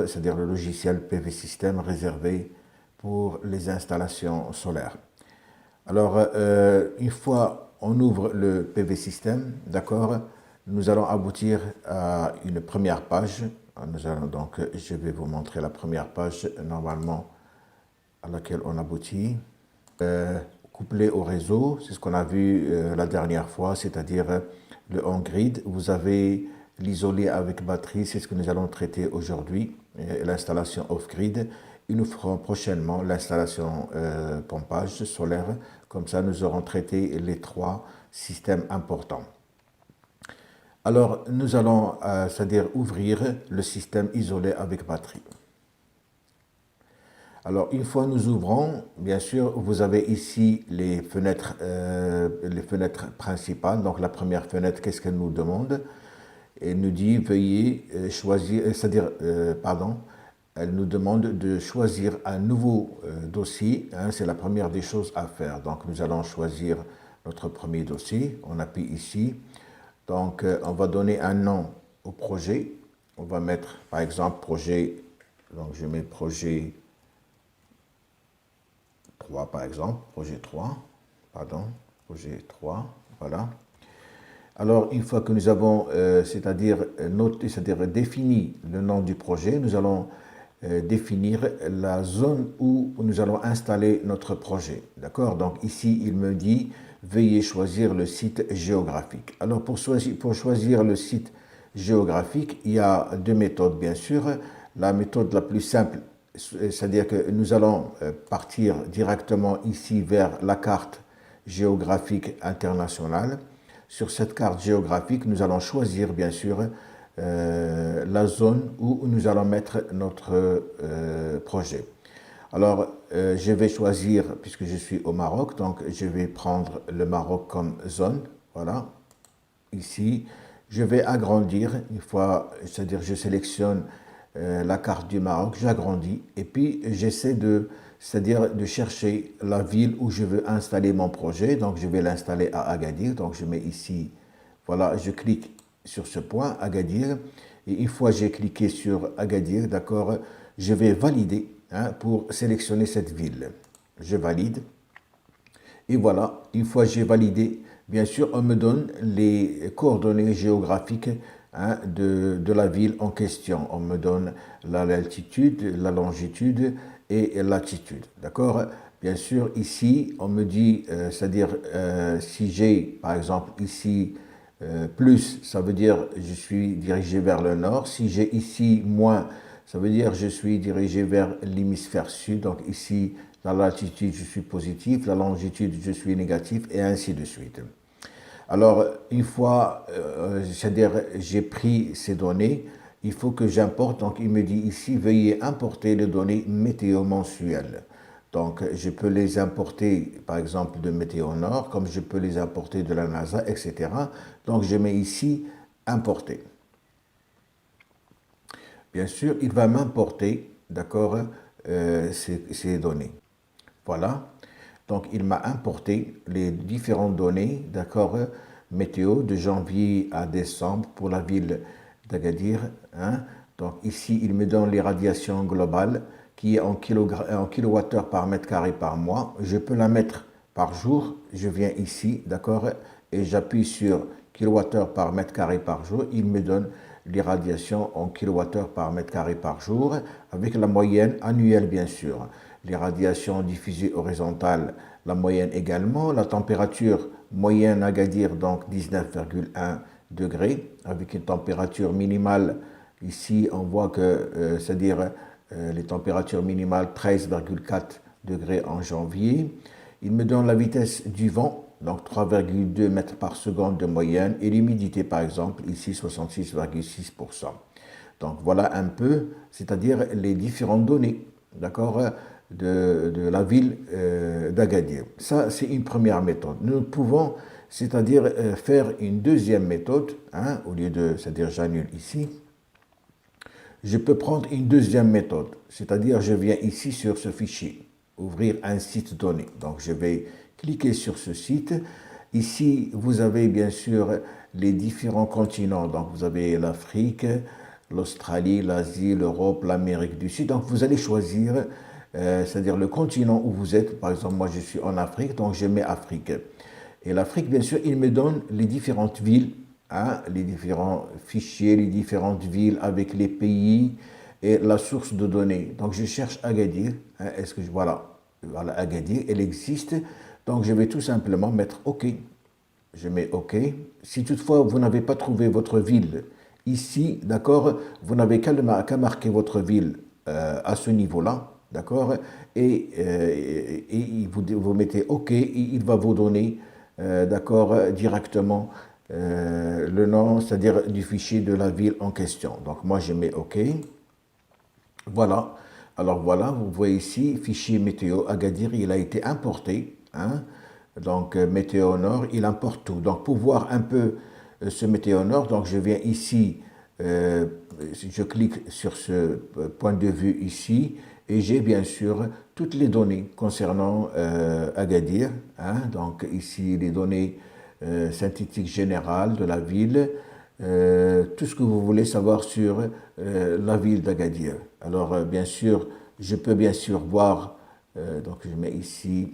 c'est-à-dire le logiciel PV System réservé pour les installations solaires. Alors, une fois on ouvre le PV System, d'accord, nous allons aboutir à une première page. Donc, je vais vous montrer la première page normalement à laquelle on aboutit. Couplé au réseau, c'est ce qu'on a vu la dernière fois, c'est-à-dire le on-grid. Vous avez l'isolé avec batterie, c'est ce que nous allons traiter aujourd'hui, l'installation off-grid. Et nous ferons prochainement l'installation pompage solaire. Comme ça, nous aurons traité les trois systèmes importants. Alors, nous allons, c'est-à-dire ouvrir le système isolé avec batterie. Alors, une fois nous ouvrons, bien sûr, vous avez ici les fenêtres principales. Donc, la première fenêtre, qu'est-ce qu'elle nous demande? Elle nous dit, veuillez choisir, c'est-à-dire, elle nous demande de choisir un nouveau dossier. Hein, c'est la première des choses à faire. Donc, nous allons choisir notre premier dossier. On appuie ici. Donc, on va donner un nom au projet. On va mettre, par exemple, projet. Donc, je mets projet 3, par exemple. Projet 3. Projet 3. Voilà. Alors, une fois que nous avons, c'est-à-dire défini le nom du projet, nous allons définir la zone où nous allons installer notre projet. D'accord? Donc, ici, il me dit veuillez choisir le site géographique. Alors, pour choisir le site géographique, il y a deux méthodes, bien sûr. La méthode la plus simple, c'est-à-dire que nous allons partir directement ici vers la carte géographique internationale. Sur cette carte géographique, nous allons choisir, bien sûr, la zone où nous allons mettre notre projet. Alors, je vais choisir, puisque je suis au Maroc, donc je vais prendre le Maroc comme zone. Voilà, ici. Je vais agrandir, une fois, c'est-à-dire je sélectionne la carte du Maroc, j'agrandis, et puis j'essaie c'est-à-dire de chercher la ville où je veux installer mon projet. Donc, je vais l'installer à Agadir. Donc, je mets ici, voilà, je clique sur ce point, Agadir. Et une fois j'ai cliqué sur Agadir, d'accord, je vais valider pour sélectionner cette ville. Je valide. Et voilà, une fois j'ai validé, bien sûr, on me donne les coordonnées géographiques de la ville en question. On me donne la latitude, la longitude et latitude. D'accord? Bien sûr, ici, on me dit, c'est-à-dire, si j'ai, par exemple, ici, plus, ça veut dire je suis dirigé vers le nord. Si j'ai ici moins, ça veut dire je suis dirigé vers l'hémisphère sud. Donc ici, la latitude, je suis positif, la longitude, je suis négatif, et ainsi de suite. Alors, une fois, c'est-à-dire j'ai pris ces données, il faut que j'importe. Donc, il me dit ici, veuillez importer les données météo mensuelles. Donc, je peux les importer, par exemple, de Météo Nord, comme je peux les importer de la NASA, etc. Donc, je mets ici importer. Bien sûr, il va m'importer, d'accord, ces données. Voilà. Donc, il m'a importé les différentes données, d'accord, météo de janvier à décembre pour la ville d'Agadir. Hein. Donc, ici, il me donne les radiations globales qui est en kilowattheure par mètre carré par mois. Je peux la mettre par jour. Je viens ici, d'accord, et j'appuie sur kilowattheure par mètre carré par jour. Il me donne les radiations en kilowattheure par mètre carré par jour, avec la moyenne annuelle, bien sûr. Les radiations diffusées horizontales, la moyenne également. La température moyenne à Agadir, donc 19,1 degrés, avec une température minimale. Ici, on voit que, c'est-à-dire les températures minimales 13,4 degrés en janvier. Il me donne la vitesse du vent, donc 3,2 mètres par seconde de moyenne, et l'humidité, par exemple, ici 66,6%. Donc voilà un peu, c'est-à-dire les différentes données, d'accord, de la ville d'Agadir. Ça, c'est une première méthode. Nous pouvons, c'est-à-dire faire une deuxième méthode, au lieu de, c'est-à-dire j'annule ici. Je peux prendre une deuxième méthode, c'est-à-dire je viens ici sur ce fichier, ouvrir un site donné. Donc je vais cliquer sur ce site. Ici, vous avez bien sûr les différents continents. Donc vous avez l'Afrique, l'Australie, l'Asie, l'Europe, l'Amérique du Sud. Donc vous allez choisir, c'est-à-dire le continent où vous êtes. Par exemple, moi je suis en Afrique, donc je mets Afrique. Et l'Afrique, bien sûr, il me donne les différentes villes, hein, les différents fichiers, les différentes villes avec les pays et la source de données. Donc je cherche Agadir. Hein, est-ce que voilà, Agadir, elle existe. Donc je vais tout simplement mettre OK. Je mets OK. Si toutefois vous n'avez pas trouvé votre ville ici, d'accord, vous n'avez qu'à marquer votre ville à ce niveau-là, d'accord, et vous mettez OK, et il va vous donner, d'accord, directement le nom, c'est-à-dire du fichier de la ville en question. Donc moi je mets OK. Voilà. Alors voilà, vous voyez ici, fichier météo Agadir, il a été importé. Hein. Donc météo nord, il importe tout. Donc pour voir un peu ce météo nord, donc je viens ici, je clique sur ce point de vue ici, et j'ai bien sûr toutes les données concernant Agadir. Hein. Donc ici les données synthétiques générales de la ville, tout ce que vous voulez savoir sur la ville d'Agadir. Alors, bien sûr, je peux bien sûr voir, donc je mets ici,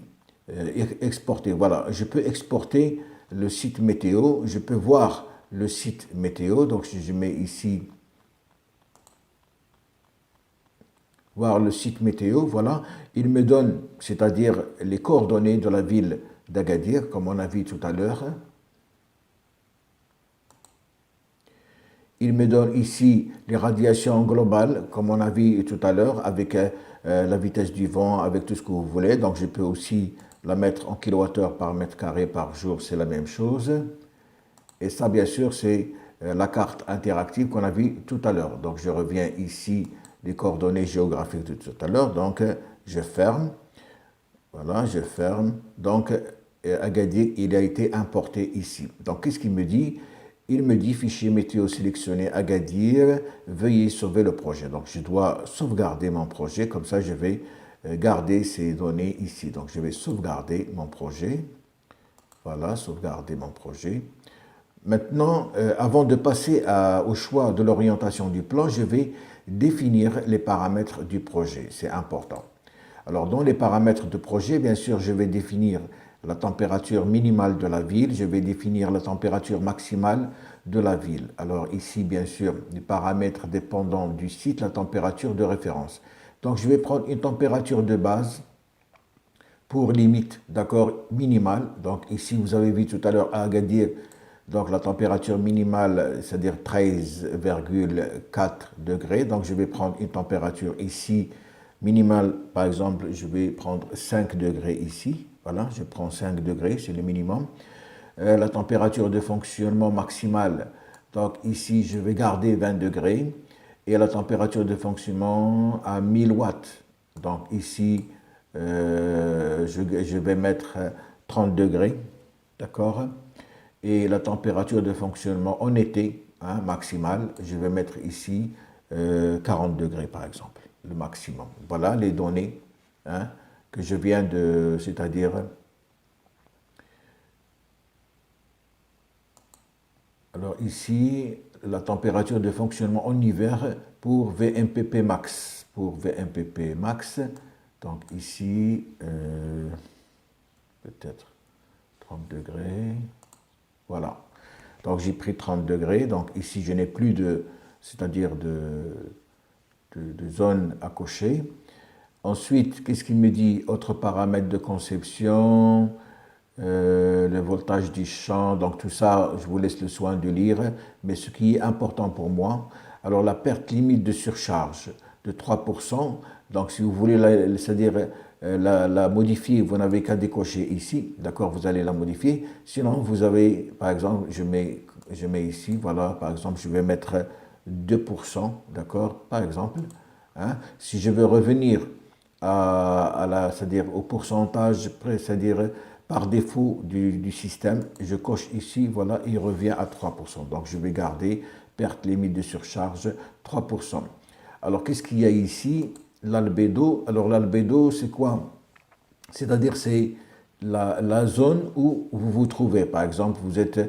exporter, voilà, je peux exporter le site météo, je peux voir le site météo, donc je mets ici, voir le site météo, voilà, il me donne, c'est-à-dire les coordonnées de la ville d'Agadir, comme on a vu tout à l'heure. Il me donne ici les radiations globales, comme on a vu tout à l'heure, avec la vitesse du vent, avec tout ce que vous voulez. Donc je peux aussi la mettre en kilowattheure par mètre carré par jour, c'est la même chose. Et ça, bien sûr, c'est la carte interactive qu'on a vue tout à l'heure. Donc je reviens ici, les coordonnées géographiques de tout à l'heure. Donc je ferme. Voilà, je ferme. Donc Agadir, il a été importé ici. Donc qu'est-ce qu'il me dit? Il me dit fichier météo sélectionné Agadir, veuillez sauver le projet. Donc je dois sauvegarder mon projet, comme ça je vais garder ces données ici. Donc je vais sauvegarder mon projet. Voilà, sauvegarder mon projet. Maintenant, avant de passer au choix de l'orientation du plan, je vais définir les paramètres du projet. C'est important. Alors dans les paramètres de projet, bien sûr, je vais définir la température minimale de la ville, je vais définir la température maximale de la ville. Alors ici, bien sûr, les paramètres dépendants du site, la température de référence. Donc je vais prendre une température de base pour limite, d'accord, minimale. Donc ici, vous avez vu tout à l'heure à Agadir, donc la température minimale, c'est-à-dire 13,4 degrés. Donc je vais prendre une température ici minimale, par exemple, je vais prendre 5 degrés ici. Voilà, je prends 5 degrés, c'est le minimum. La température de fonctionnement maximale, donc ici, je vais garder 20 degrés. Et la température de fonctionnement à 1000 watts. Donc ici, je vais mettre 30 degrés, d'accord? Et la température de fonctionnement en été, hein, maximale, je vais mettre ici 40 degrés, par exemple, le maximum. Voilà les données, hein, que je viens de, c'est-à-dire, alors ici, la température de fonctionnement en hiver pour VMPP max. Pour VMPP max, donc ici, peut-être 30 degrés, voilà. Donc j'ai pris 30 degrés, donc ici je n'ai plus de, c'est-à-dire de zone à cocher. Ensuite, qu'est-ce qu'il me dit? Autres paramètres de conception, le voltage du champ, donc tout ça, je vous laisse le soin de lire. Mais ce qui est important pour moi, alors la perte limite de surcharge de 3%, donc si vous voulez, c'est-à-dire la modifier, vous n'avez qu'à décocher ici, d'accord, vous allez la modifier. Sinon, vous avez, par exemple, je mets ici, voilà, par exemple, je vais mettre 2%, d'accord, par exemple. Hein. Si je veux revenir c'est-à-dire au pourcentage, c'est-à-dire par défaut du système, je coche ici, voilà, il revient à 3%. Donc je vais garder perte limite de surcharge 3%. Alors qu'est-ce qu'il y a ici? L'albédo. Alors l'albédo, c'est quoi? C'est-à-dire c'est la zone où vous vous trouvez. Par exemple, vous êtes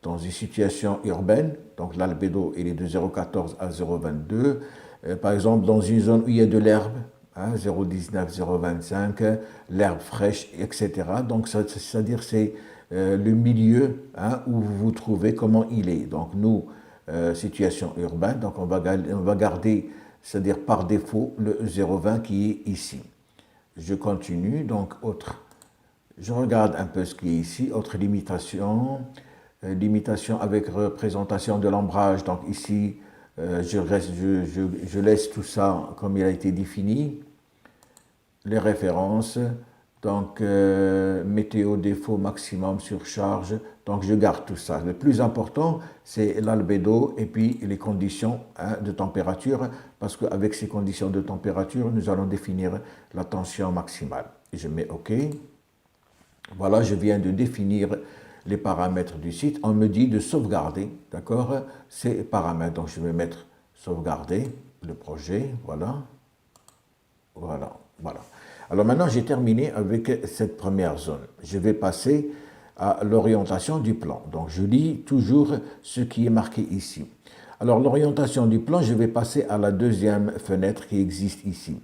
dans une situation urbaine, donc l'albédo il est de 0,14 à 0,22. Par exemple, dans une zone où il y a de l'herbe, 0,19, 0,25, l'herbe fraîche, etc. Donc, c'est-à-dire c'est le milieu où vous vous trouvez, comment il est. Donc, nous, situation urbaine, donc on va garder, c'est-à-dire par défaut, le 0,20 qui est ici. Je continue, donc autre. Je regarde un peu ce qui est ici, autre limitation, limitation avec représentation de l'ombrage. Donc ici, je laisse tout ça comme il a été défini. Les références, donc météo, défaut, maximum, surcharge, donc je garde tout ça. Le plus important, c'est l'albédo et puis les conditions de température, parce qu'avec ces conditions de température, nous allons définir la tension maximale. Et je mets OK. Voilà, je viens de définir les paramètres du site. On me dit de sauvegarder, d'accord, ces paramètres. Donc je vais mettre sauvegarder le projet, voilà, voilà, voilà. Alors maintenant, j'ai terminé avec cette première zone. Je vais passer à l'orientation du plan. Donc, je lis toujours ce qui est marqué ici. Alors, l'orientation du plan, je vais passer à la deuxième fenêtre qui existe ici.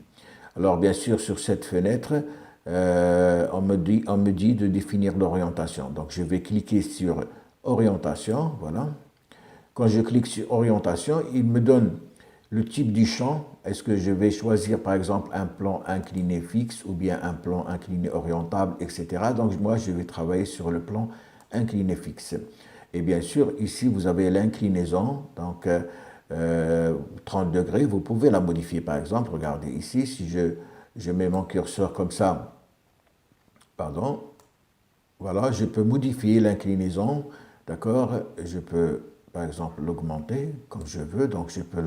Alors, bien sûr, sur cette fenêtre, on me dit de définir l'orientation. Donc, je vais cliquer sur orientation, voilà. Quand je clique sur orientation, il me donne le type du champ. Est-ce que je vais choisir par exemple un plan incliné fixe ou bien un plan incliné orientable, etc. Donc moi, je vais travailler sur le plan incliné fixe. Et bien sûr, ici, vous avez l'inclinaison, donc 30 degrés. Vous pouvez la modifier par exemple. Regardez ici, si je mets mon curseur comme ça, pardon, voilà, je peux modifier l'inclinaison, d'accord. Je peux par exemple l'augmenter comme je veux, donc je peux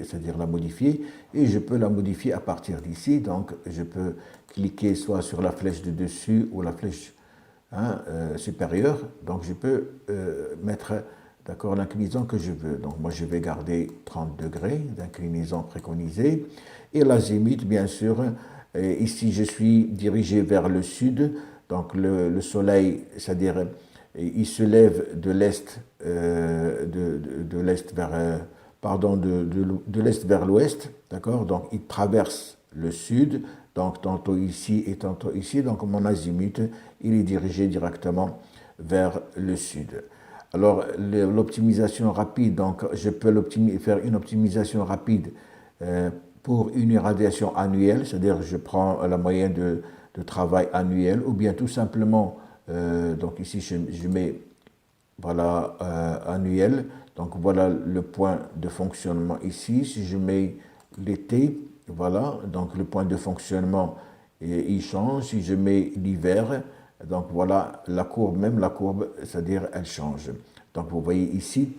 c'est-à-dire la modifier, et je peux la modifier à partir d'ici. Donc je peux cliquer soit sur la flèche de dessus ou la flèche supérieure, donc je peux mettre, d'accord, l'inclinaison que je veux. Donc moi je vais garder 30 degrés d'inclinaison préconisée, et l'azimut bien sûr, ici je suis dirigé vers le sud, donc le soleil, c'est-à-dire il se lève de l'est de l'est vers de l'est vers l'ouest, d'accord. Donc il traverse le sud, donc tantôt ici et tantôt ici. Donc mon azimut il est dirigé directement vers le sud. Alors l'optimisation rapide, donc je peux faire une optimisation rapide pour une irradiation annuelle, c'est-à-dire je prends la moyenne de travail annuel, ou bien tout simplement donc ici je mets voilà annuel, donc voilà le point de fonctionnement ici. Si je mets l'été, voilà, donc le point de fonctionnement il change. Si je mets l'hiver, donc voilà la courbe, même la courbe, c'est-à-dire elle change. Donc vous voyez ici,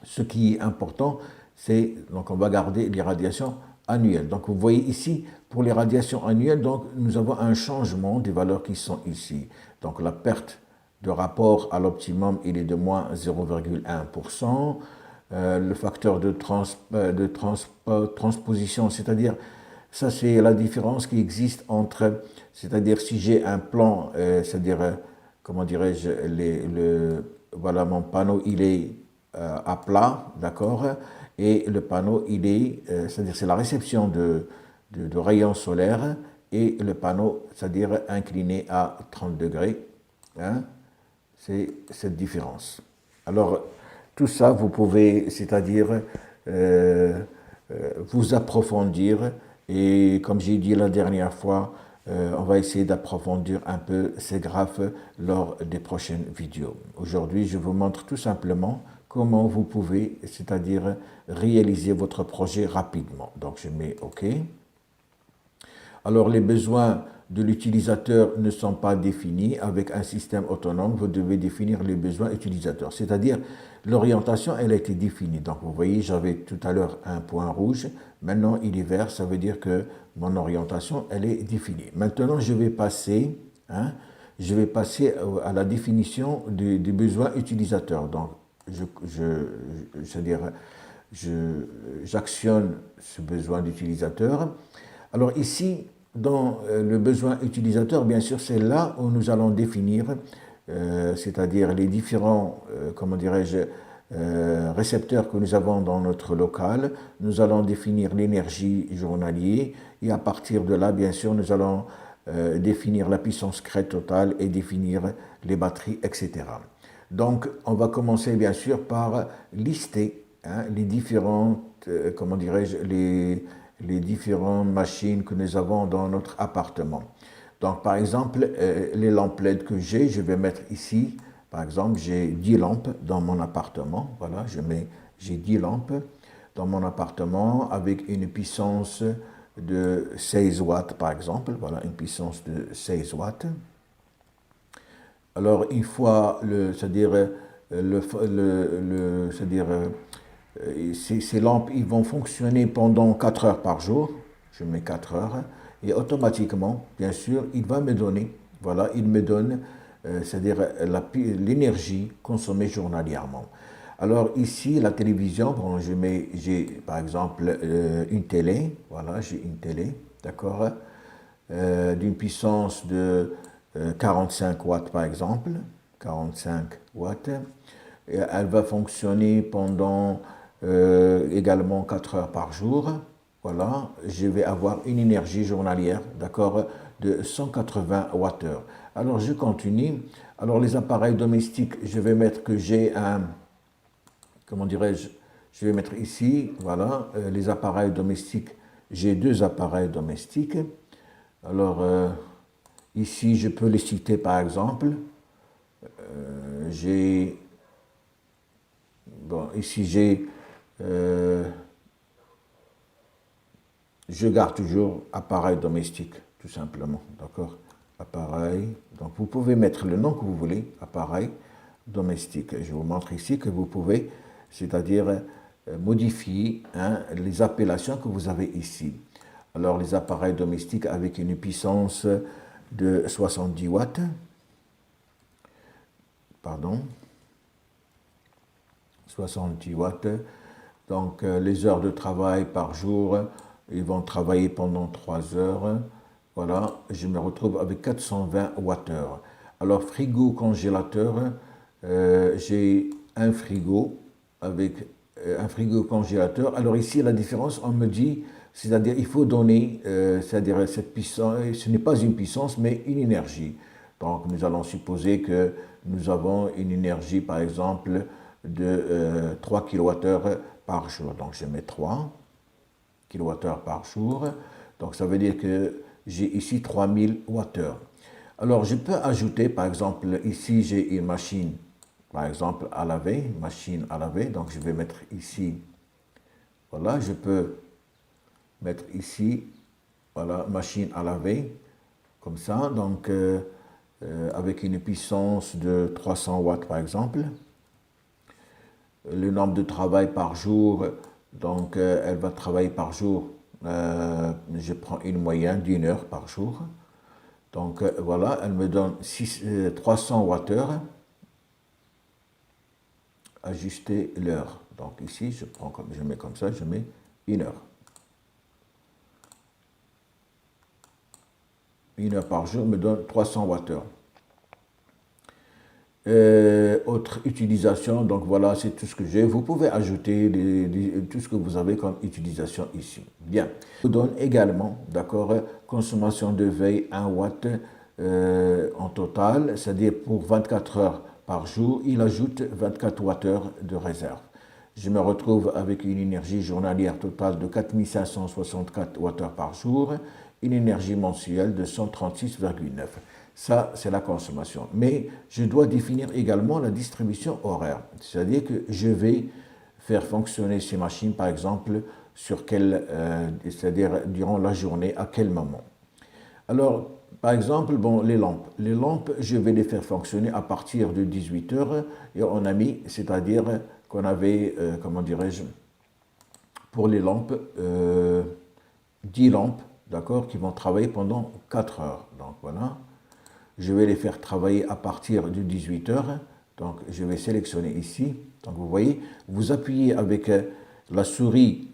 ce qui est important, c'est, donc on va garder les radiations annuelles. Donc vous voyez ici, pour les radiations annuelles, donc nous avons un changement des valeurs qui sont ici. Donc la perte de rapport à l'optimum, il est de moins 0,1%. Le facteur de transposition, c'est-à-dire, ça c'est la différence qui existe entre, c'est-à-dire si j'ai un plan, c'est-à-dire, comment dirais-je, voilà, mon panneau il est à plat, d'accord, et le panneau il est, c'est-à-dire c'est la réception de rayons solaires, et le panneau, c'est-à-dire incliné à 30 degrés, hein, c'est cette différence. Alors, tout ça, vous pouvez, c'est-à-dire, vous approfondir, et comme j'ai dit la dernière fois, on va essayer d'approfondir un peu ces graphes lors des prochaines vidéos. Aujourd'hui, je vous montre tout simplement comment vous pouvez, c'est-à-dire, réaliser votre projet rapidement. Donc, je mets OK. Alors, les besoins de l'utilisateur ne sont pas définis. Avec un système autonome, vous devez définir les besoins utilisateurs. C'est-à-dire, l'orientation, elle a été définie. Donc, vous voyez, j'avais tout à l'heure un point rouge. Maintenant, il est vert. Ça veut dire que mon orientation, elle est définie. Maintenant, je vais passer à la définition des besoins utilisateurs. Donc, c'est-à-dire, j'actionne ce besoin d'utilisateur. Alors ici, dans le besoin utilisateur, bien sûr, c'est là où nous allons définir c'est-à-dire les différents, comment dirais-je, récepteurs que nous avons dans notre local. Nous allons définir l'énergie journalière et à partir de là, bien sûr, nous allons définir la puissance crête totale et définir les batteries, etc. Donc, on va commencer bien sûr par lister les différentes, comment dirais-je, les différentes machines que nous avons dans notre appartement. Donc, par exemple, les lampes LED que j'ai, je vais mettre ici. Par exemple, j'ai 10 lampes dans mon appartement. Voilà, j'ai 10 lampes dans mon appartement avec une puissance de 16 watts, par exemple. Voilà, une puissance de 16 watts. Alors, une fois, ces lampes, ils vont fonctionner pendant 4 heures par jour. Je mets 4 heures. Et automatiquement, bien sûr, il va me donner, voilà, il me donne, c'est-à-dire l'énergie consommée journalièrement. Alors ici, la télévision, bon, j'ai par exemple une télé, voilà, j'ai une télé, d'accord, d'une puissance de 45 watts par exemple, 45 watts. Et elle va fonctionner pendant également 4 heures par jour. Voilà, je vais avoir une énergie journalière, d'accord, de 180 Wh. Alors je continue. Alors les appareils domestiques, je vais mettre que j'ai un, comment dirais-je, je vais mettre ici, voilà, les appareils domestiques. J'ai 2 appareils domestiques. Alors ici, je peux les citer par exemple. Ici j'ai je garde toujours appareil domestique, tout simplement, d'accord? Appareil, donc vous pouvez mettre le nom que vous voulez, appareil domestique. Je vous montre ici que vous pouvez, c'est-à-dire modifier les appellations que vous avez ici. Alors les appareils domestiques avec une puissance de 70 watts, pardon, 70 watts, donc les heures de travail par jour, ils vont travailler pendant 3 heures. Voilà, je me retrouve avec 420 Wh. Alors, frigo, congélateur, j'ai un frigo avec un frigo congélateur. Alors ici, la différence, on me dit, c'est-à-dire il faut donner, c'est-à-dire cette puissance, ce n'est pas une puissance, mais une énergie. Donc, nous allons supposer que nous avons une énergie, par exemple, de 3 kWh par jour. Donc, je mets 3 kWh par jour. Donc, ça veut dire que j'ai ici 3000 Wh. Alors, je peux ajouter, par exemple, ici, j'ai une machine, par exemple, à laver, machine à laver. Donc, je vais mettre ici, voilà, je peux mettre ici, voilà, machine à laver, comme ça. Donc, avec une puissance de 300 watts, par exemple. Le nombre de travail par jour, donc elle va travailler par jour, je prends une moyenne d'1 heure par jour. Donc voilà, elle me donne 300 Wh. Ajuster l'heure. Donc ici, je mets comme ça, je mets 1 heure. 1 heure par jour me donne 300 Wh. Autre utilisation, donc voilà, c'est tout ce que j'ai. Vous pouvez ajouter tout ce que vous avez comme utilisation ici. Bien. Je vous donne également, d'accord, consommation de veille 1 watt en total, c'est-à-dire pour 24 heures par jour, il ajoute 24 Wh de réserve. Je me retrouve avec une énergie journalière totale de 4564 Wh par jour, une énergie mensuelle de 136,9. Ça, c'est la consommation. Mais je dois définir également la distribution horaire. C'est-à-dire que je vais faire fonctionner ces machines, par exemple, c'est-à-dire durant la journée, à quel moment. Alors, par exemple, bon, les lampes. Les lampes, je vais les faire fonctionner à partir de 18 heures. Et on a mis, c'est-à-dire qu'on avait, comment dirais-je, pour les lampes, 10 lampes, d'accord, qui vont travailler pendant 4 heures. Donc, voilà. Je vais les faire travailler à partir de 18 heures. Donc, je vais sélectionner ici. Donc, vous voyez, vous appuyez avec la souris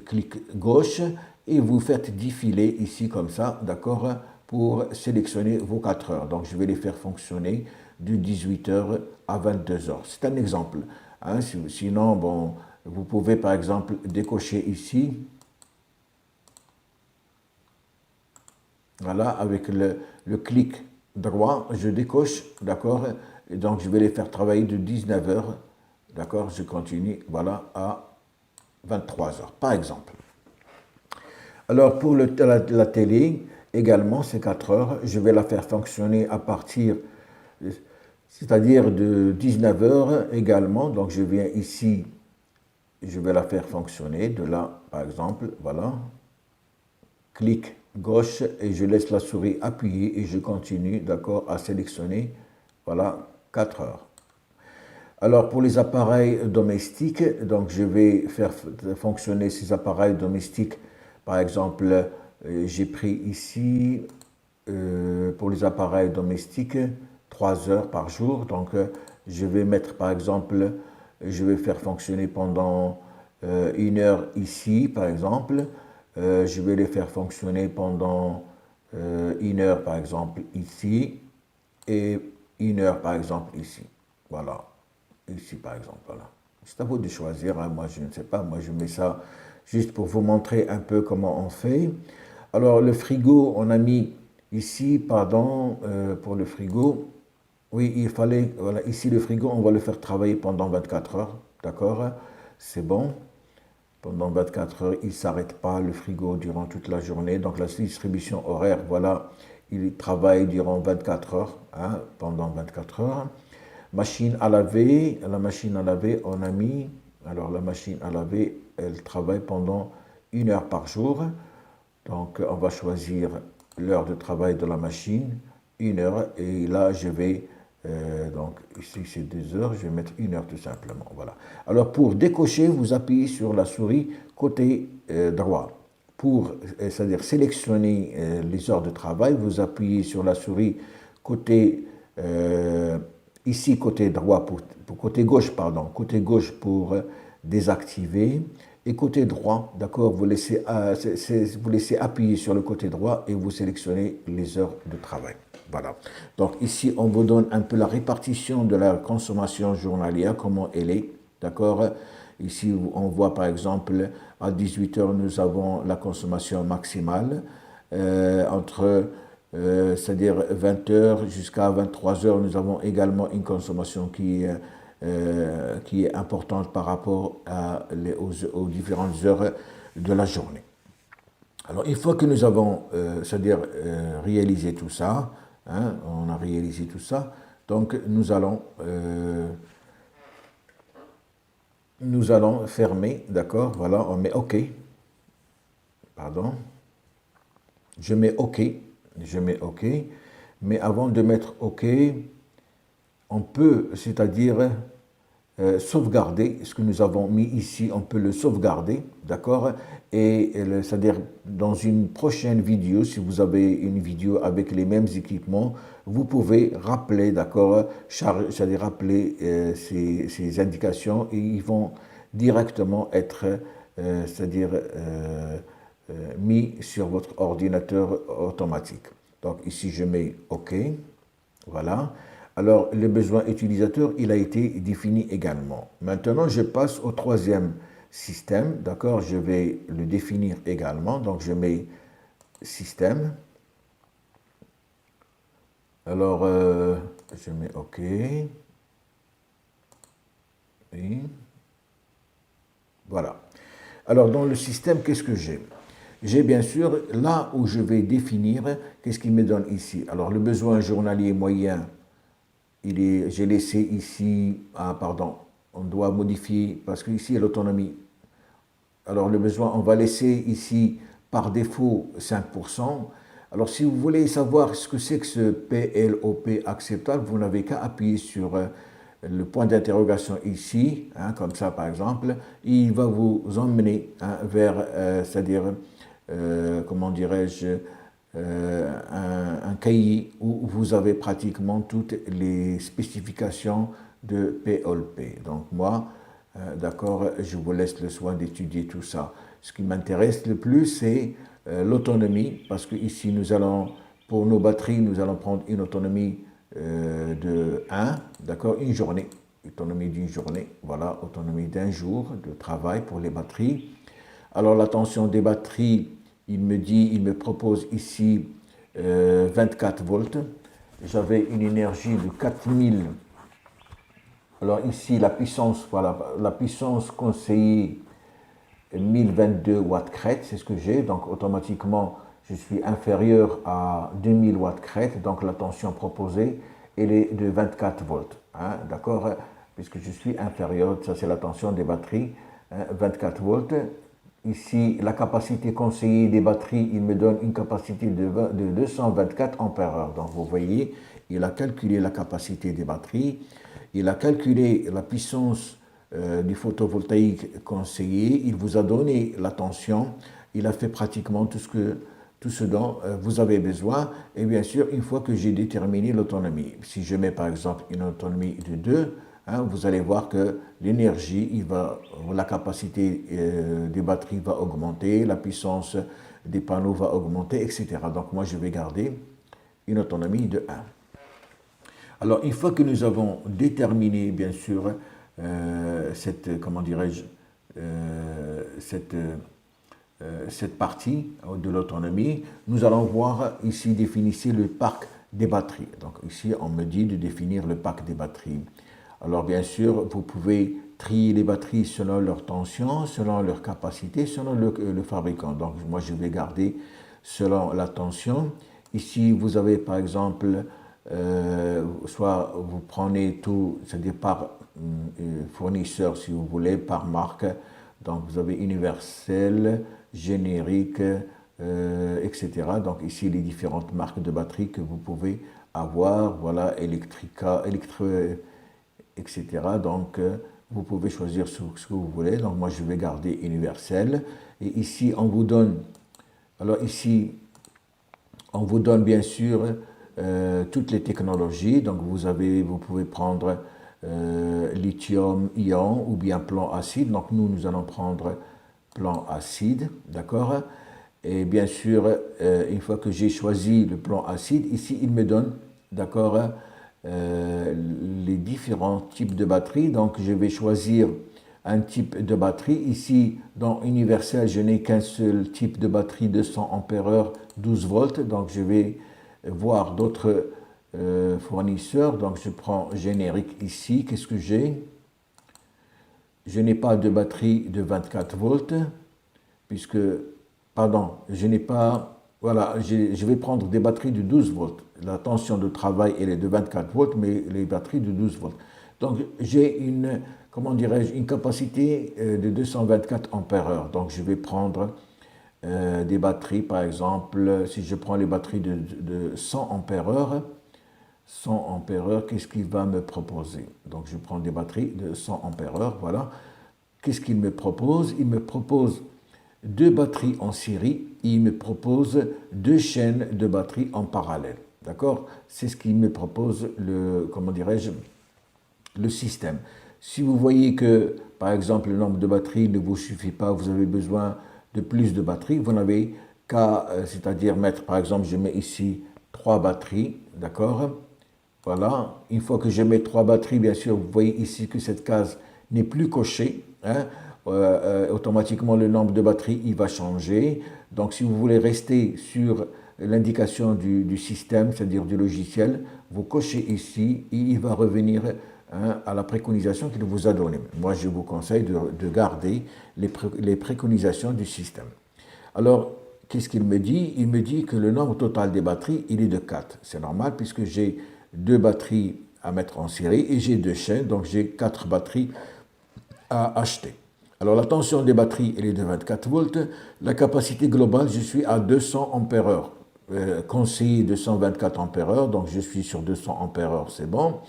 clic gauche et vous faites défiler ici comme ça, d'accord, pour sélectionner vos 4 heures. Donc, je vais les faire fonctionner de 18 heures à 22 heures. C'est un exemple. Hein. Sinon, bon, vous pouvez par exemple décocher ici. Voilà, avec le clic droit, je décoche, d'accord? Et donc, je vais les faire travailler de 19 heures, d'accord? Je continue, voilà, à 23 heures, par exemple. Alors, pour la télé, également, c'est 4 heures. Je vais la faire fonctionner à partir, c'est-à-dire de 19 heures également. Donc, je viens ici, je vais la faire fonctionner de là, par exemple, voilà. Clic gauche et je laisse la souris appuyée et je continue, d'accord, à sélectionner, voilà, 4 heures. Alors, pour les appareils domestiques, donc je vais faire fonctionner ces appareils domestiques. Par exemple, j'ai pris ici, pour les appareils domestiques, 3 heures par jour. Donc, je vais mettre, par exemple, je vais faire fonctionner pendant 1 heure ici, par exemple. Je vais les faire fonctionner pendant 1 heure, par exemple, ici, et 1 heure, par exemple, ici. Voilà. Ici, par exemple, voilà. C'est à vous de choisir, hein. Moi, je ne sais pas. Moi, je mets ça juste pour vous montrer un peu comment on fait. Alors, le frigo, on a mis ici, pardon, pour le frigo. Oui, il fallait, voilà, ici, le frigo, on va le faire travailler pendant 24 heures. D'accord? C'est bon. Pendant 24 heures, il ne s'arrête pas, le frigo, durant toute la journée. Donc, la distribution horaire, voilà, il travaille durant 24 heures, hein, pendant 24 heures. Machine à laver, la machine à laver, on a mis, alors la machine à laver, elle travaille pendant 1 heure par jour. Donc, on va choisir l'heure de travail de la machine, 1 heure, et là, je vais, donc ici c'est 2 heures, je vais mettre 1 heure tout simplement, voilà. Alors, pour décocher, vous appuyez sur la souris côté droit. Pour, c'est-à-dire sélectionner les heures de travail, vous appuyez sur la souris côté ici, côté droit, côté gauche, pardon, côté gauche pour désactiver, et côté droit, d'accord, vous laissez appuyer sur le côté droit et vous sélectionnez les heures de travail. Voilà. Donc ici, on vous donne un peu la répartition de la consommation journalière, comment elle est, d'accord. Ici, on voit par exemple, à 18 heures, nous avons la consommation maximale, entre c'est-à-dire 20 heures jusqu'à 23 heures, nous avons également une consommation qui est importante par rapport aux différentes heures de la journée. Alors, une fois que nous avons, c'est-à-dire réalisé tout ça, hein, on a réalisé tout ça, donc nous allons fermer, d'accord, voilà, on met OK, pardon, je mets OK, mais avant de mettre OK, on peut, c'est-à-dire sauvegarder ce que nous avons mis ici, on peut le sauvegarder, d'accord? Et c'est-à-dire dans une prochaine vidéo, si vous avez une vidéo avec les mêmes équipements, vous pouvez rappeler, d'accord? C'est-à-dire rappeler ces indications et ils vont directement être, c'est-à-dire mis sur votre ordinateur automatique. Donc ici, je mets OK, voilà. Alors, le besoin utilisateur, il a été défini également. Maintenant, je passe au troisième système, d'accord? Je vais le définir également. Donc, je mets système. Alors, je mets OK. Oui. Voilà. Alors, dans le système, qu'est-ce que j'ai? J'ai bien sûr, là où je vais définir, qu'est-ce qu'il me donne ici? Alors, le besoin journalier moyen, j'ai laissé ici, pardon, on doit modifier, parce qu'ici, il y a l'autonomie. Alors, le besoin, on va laisser ici, par défaut, 5%. Alors, si vous voulez savoir ce que c'est que ce PLOP acceptable, vous n'avez qu'à appuyer sur le point d'interrogation ici, hein, comme ça, par exemple. Il va vous emmener hein, vers, c'est-à-dire, comment dirais-je, un cahier où vous avez pratiquement toutes les spécifications de PLP. Donc moi, d'accord, je vous laisse le soin d'étudier tout ça. Ce qui m'intéresse le plus, c'est l'autonomie, parce que ici nous allons Pour nos batteries, nous allons prendre une autonomie de 1, d'accord, une journée, autonomie d'une journée, voilà, autonomie d'un jour de travail pour les batteries. Alors la tension des batteries, il me propose ici 24 volts. J'avais une énergie de 4000. Alors ici, la puissance, voilà, la puissance conseillée 1022 watts crête, c'est ce que j'ai. Donc automatiquement, je suis inférieur à 2000 watts crête. Donc la tension proposée, elle est de 24 volts. Hein, d'accord? Puisque je suis inférieur, ça c'est la tension des batteries, hein, 24 volts. Ici, la capacité conseillée des batteries, il me donne une capacité de 224 ampères-heure. Donc vous voyez, il a calculé la capacité des batteries, il a calculé la puissance du photovoltaïque conseillé, il vous a donné la tension, il a fait pratiquement tout ce dont vous avez besoin. Et bien sûr, une fois que j'ai déterminé l'autonomie, si je mets par exemple une autonomie de 2, hein, vous allez voir que l'énergie, la capacité des batteries va augmenter, la puissance des panneaux va augmenter, etc. Donc moi, je vais garder une autonomie de 1. Alors, une fois que nous avons déterminé, bien sûr, cette, comment dirais-je, cette partie de l'autonomie, nous allons voir ici définir le parc des batteries. Donc ici, on me dit de définir le parc des batteries. Alors bien sûr, vous pouvez trier les batteries selon leur tension, selon leur capacité, selon le fabricant. Donc moi, je vais garder selon la tension. Ici, vous avez par exemple, soit vous prenez tout, c'est-à-dire par fournisseur si vous voulez, par marque. Donc vous avez universel, générique, etc. Donc ici les différentes marques de batteries que vous pouvez avoir, voilà, Electrica, etc. Donc vous pouvez choisir ce que vous voulez. Donc moi je vais garder universel. Et ici on vous donne, alors ici on vous donne bien sûr toutes les technologies. Donc vous pouvez prendre lithium-ion ou bien plomb acide. Donc nous allons prendre plomb acide, d'accord? Et bien sûr, une fois que j'ai choisi le plomb acide, ici il me donne, d'accord, les différents types de batteries. Donc je vais choisir un type de batterie. Ici, dans Universel, je n'ai qu'un seul type de batterie, 200 ampères-heure, 12 volts. Donc je vais voir d'autres fournisseurs. Donc je prends générique ici. Qu'est-ce que j'ai? Je n'ai pas de batterie de 24 volts, puisque, pardon, je n'ai pas, voilà, je vais prendre des batteries de 12 volts. La tension de travail, elle est de 24 volts, mais les batteries de 12 volts. Donc j'ai une, comment dirais-je, une capacité de 224 ampères-heure. Donc je vais prendre des batteries, par exemple, si je prends les batteries de 100 ampères-heure, 100 ampères-heure, qu'est-ce qu'il va me proposer? Donc je prends des batteries de 100 ampères-heure, voilà. Qu'est-ce qu'il me propose? Il me propose deux batteries en série et il me propose deux chaînes de batteries en parallèle. D'accord? C'est ce qu'il me propose, comment dirais-je, le système. Si vous voyez que, par exemple, le nombre de batteries ne vous suffit pas, vous avez besoin de plus de batteries, vous n'avez qu'à, c'est-à-dire mettre, par exemple, je mets ici 3 batteries, d'accord? Voilà, une fois que je mets 3 batteries, bien sûr, vous voyez ici que cette case n'est plus cochée, hein? Automatiquement le nombre de batteries il va changer. Donc si vous voulez rester sur l'indication du système, c'est-à-dire du logiciel, vous cochez ici et il va revenir, hein, à la préconisation qu'il vous a donnée. Moi je vous conseille de garder les préconisations du système. Alors qu'est-ce qu'il me dit? Il me dit que le nombre total des batteries il est de 4. C'est normal puisque j'ai 2 batteries à mettre en série et j'ai 2 chaînes, donc j'ai 4 batteries à acheter. Alors la tension des batteries elle est de 24 volts, la capacité globale je suis à 200 ampères-heure, conseillé 224 ampères-heure, donc je suis sur 200 ampères-heure, c'est bon.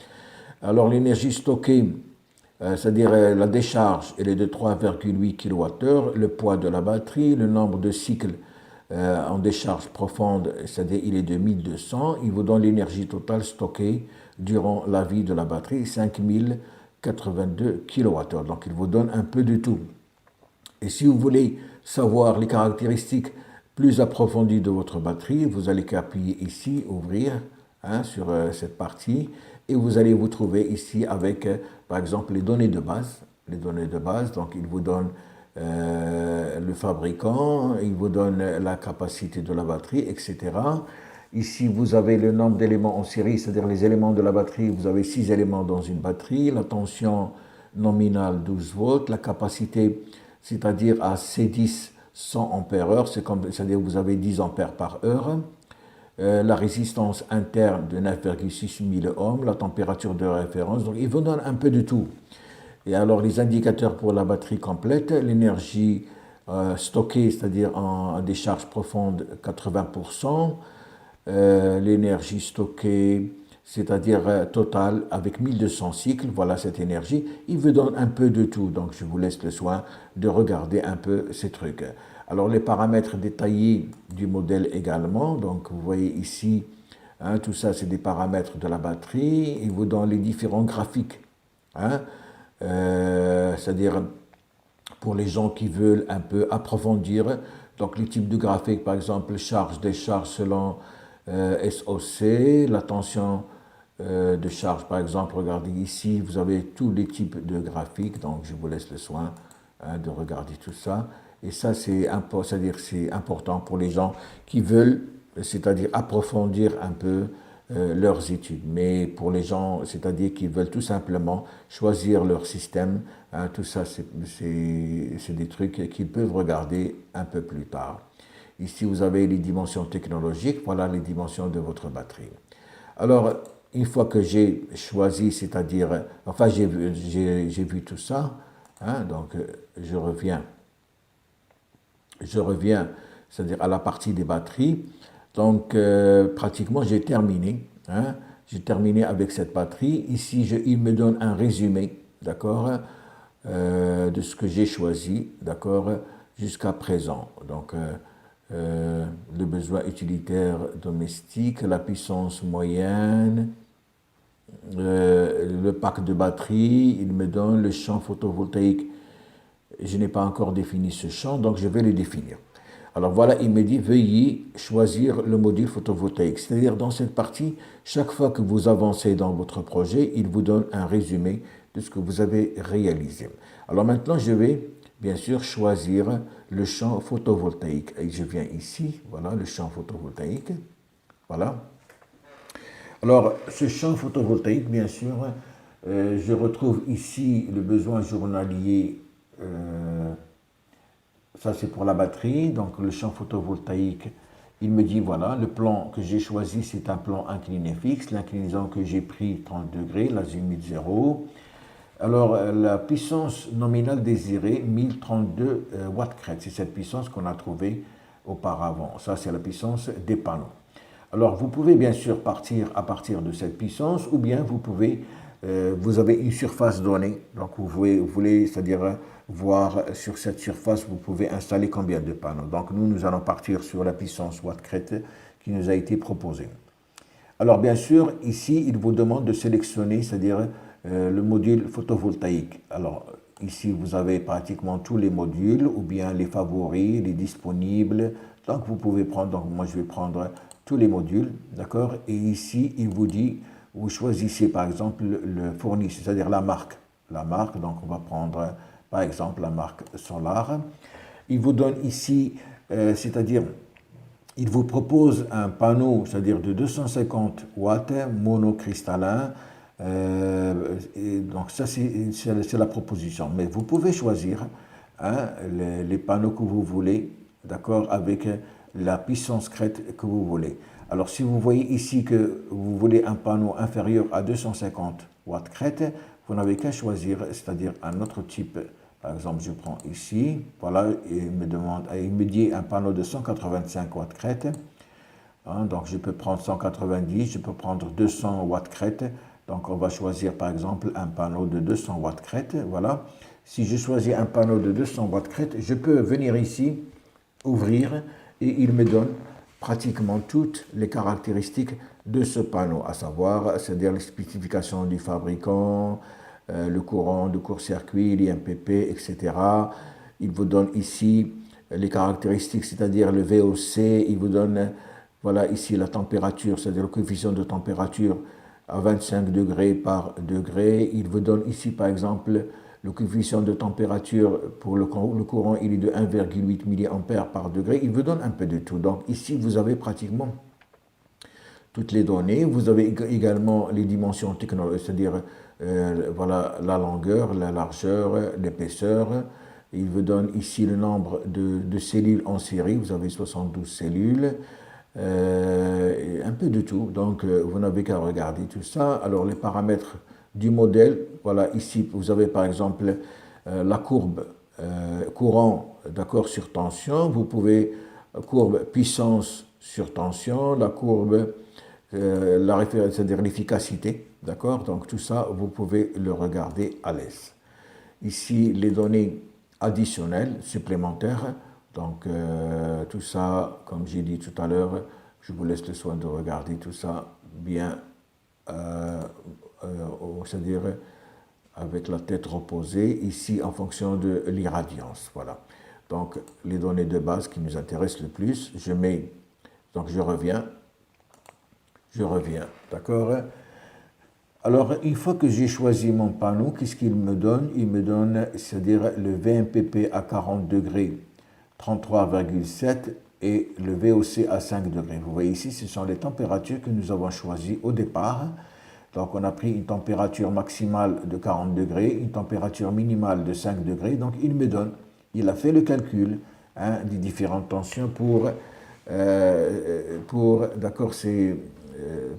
Alors l'énergie stockée, c'est-à-dire la décharge, elle est de 3,8 kWh, le poids de la batterie, le nombre de cycles en décharge profonde, c'est-à-dire il est de 1200, il vous donne l'énergie totale stockée durant la vie de la batterie, 5082 kWh. Donc il vous donne un peu de tout. Et si vous voulez savoir les caractéristiques plus approfondie de votre batterie. Vous allez appuyer ici, ouvrir sur cette partie, et vous allez vous trouver ici avec, par exemple, les données de base. Les données de base, donc il vous donne le fabricant, il vous donne la capacité de la batterie, etc. Ici, vous avez le nombre d'éléments en série, c'est-à-dire les éléments de la batterie. Vous avez 6 éléments dans une batterie, la tension nominale 12 volts, la capacité, c'est-à-dire à C10 100 ampères-heure, c'est-à-dire que vous avez 10 ampères par heure. La résistance interne de 9,6 milliohms, la température de référence. Donc, il vous donne un peu de tout. Et alors, les indicateurs pour la batterie complète, l'énergie stockée, c'est-à-dire en décharge profonde, 80%. L'énergie stockée, c'est-à-dire totale, avec 1200 cycles, voilà cette énergie. Il vous donne un peu de tout, donc je vous laisse le soin de regarder un peu ces trucs. Alors les paramètres détaillés du modèle également, donc vous voyez ici, tout ça c'est des paramètres de la batterie. Il vous donne les différents graphiques, c'est-à-dire pour les gens qui veulent un peu approfondir, donc les types de graphiques, par exemple charge, décharge selon SOC, la tension de charge, par exemple, regardez ici, vous avez tous les types de graphiques, donc je vous laisse le soin de regarder tout ça. Et ça, c'est important pour les gens qui veulent, c'est-à-dire approfondir un peu leurs études. Mais pour les gens, c'est-à-dire qui veulent tout simplement choisir leur système, tout ça, c'est des trucs qu'ils peuvent regarder un peu plus tard. Ici, vous avez les dimensions technologiques, voilà les dimensions de votre batterie. Alors, une fois que j'ai choisi, c'est-à-dire, enfin, j'ai vu tout ça, donc je reviens, c'est-à-dire à la partie des batteries. Donc, pratiquement, j'ai terminé. J'ai terminé avec cette batterie. Ici, il me donne un résumé, d'accord, de ce que j'ai choisi, d'accord, jusqu'à présent. Donc, le besoin utilitaire domestique, la puissance moyenne, le pack de batterie, il me donne le champ photovoltaïque. Je n'ai pas encore défini ce champ, donc je vais le définir. Alors voilà, il me dit veuillez choisir le module photovoltaïque. C'est-à-dire dans cette partie, chaque fois que vous avancez dans votre projet, il vous donne un résumé de ce que vous avez réalisé. Alors maintenant, je vais bien sûr choisir le champ photovoltaïque. Et je viens ici, voilà le champ photovoltaïque. Voilà. Alors ce champ photovoltaïque, bien sûr, je retrouve ici le besoin journalier. Ça, c'est pour la batterie. Donc, le champ photovoltaïque, il me dit, voilà, le plan que j'ai choisi, c'est un plan incliné fixe. L'inclinaison que j'ai pris, 30 degrés, l'azimut 0. Alors, la puissance nominale désirée, 1032 watts-crête. C'est cette puissance qu'on a trouvée auparavant. Ça, c'est la puissance des panneaux. Alors, vous pouvez bien sûr partir à partir de cette puissance, ou bien vous avez une surface donnée. Donc, vous voulez, c'est-à-dire voir sur cette surface, vous pouvez installer combien de panneaux. Donc, nous allons partir sur la puissance watt-crête qui nous a été proposée. Alors, bien sûr, ici, il vous demande de sélectionner, c'est-à-dire le module photovoltaïque. Alors, ici, vous avez pratiquement tous les modules, ou bien les favoris, les disponibles. Donc, vous pouvez prendre, donc moi, je vais prendre tous les modules, d'accord? Et ici, il vous dit, vous choisissez, par exemple, le fournisseur, c'est-à-dire la marque. La marque, donc, on va prendre, par exemple, la marque Solar. Il vous donne ici, c'est-à-dire, il vous propose un panneau, c'est-à-dire de 250 watts, monocristallin. Donc ça, c'est la proposition. Mais vous pouvez choisir les panneaux que vous voulez, d'accord, avec la puissance crête que vous voulez. Alors si vous voyez ici que vous voulez un panneau inférieur à 250 watts crête, vous n'avez qu'à choisir, c'est-à-dire un autre type. Par exemple, je prends ici, voilà, il me dit un panneau de 185 watts crête. Donc je peux prendre 190, je peux prendre 200 watts crête. Donc on va choisir par exemple un panneau de 200 watts crête. Voilà. Si je choisis un panneau de 200 watts crête, je peux venir ici, ouvrir, et il me donne pratiquement toutes les caractéristiques de ce panneau, à savoir, c'est-à-dire les spécifications du fabricant, le courant de court-circuit, l'IMPP, etc. Il vous donne ici les caractéristiques, c'est-à-dire le VOC, il vous donne, voilà ici la température, c'est-à-dire le coefficient de température à 25 degrés par degré. Il vous donne ici, par exemple, le coefficient de température pour le courant, il est de 1,8 mA par degré. Il vous donne un peu de tout. Donc ici, vous avez pratiquement toutes les données. Vous avez également les dimensions technologiques, c'est-à-dire voilà, la longueur, la largeur, l'épaisseur. Il vous donne ici le nombre de cellules en série. Vous avez 72 cellules. Un peu de tout. Donc, vous n'avez qu'à regarder tout ça. Alors, les paramètres du modèle, voilà, ici, vous avez par exemple la courbe courant, d'accord, sur tension. Vous pouvez, courbe puissance sur tension, la courbe, la référence, c'est-à-dire l'efficacité, d'accord. Donc, tout ça, vous pouvez le regarder à l'aise. Ici, les données additionnelles, supplémentaires. Donc, tout ça, comme j'ai dit tout à l'heure, je vous laisse le soin de regarder tout ça bien, c'est-à-dire avec la tête reposée, ici en fonction de l'irradiance. Voilà. Donc, les données de base qui nous intéressent le plus, je mets, donc je reviens, d'accord. Alors, une fois que j'ai choisi mon panneau, qu'est-ce qu'il me donne? Il me donne, c'est-à-dire le VMPP à 40 degrés, 33,7 et le VOC à 5 degrés. Vous voyez ici, ce sont les températures que nous avons choisies au départ. Donc, on a pris une température maximale de 40 degrés, une température minimale de 5 degrés. Donc, il me donne, il a fait le calcul des différentes tensions pour d'accord,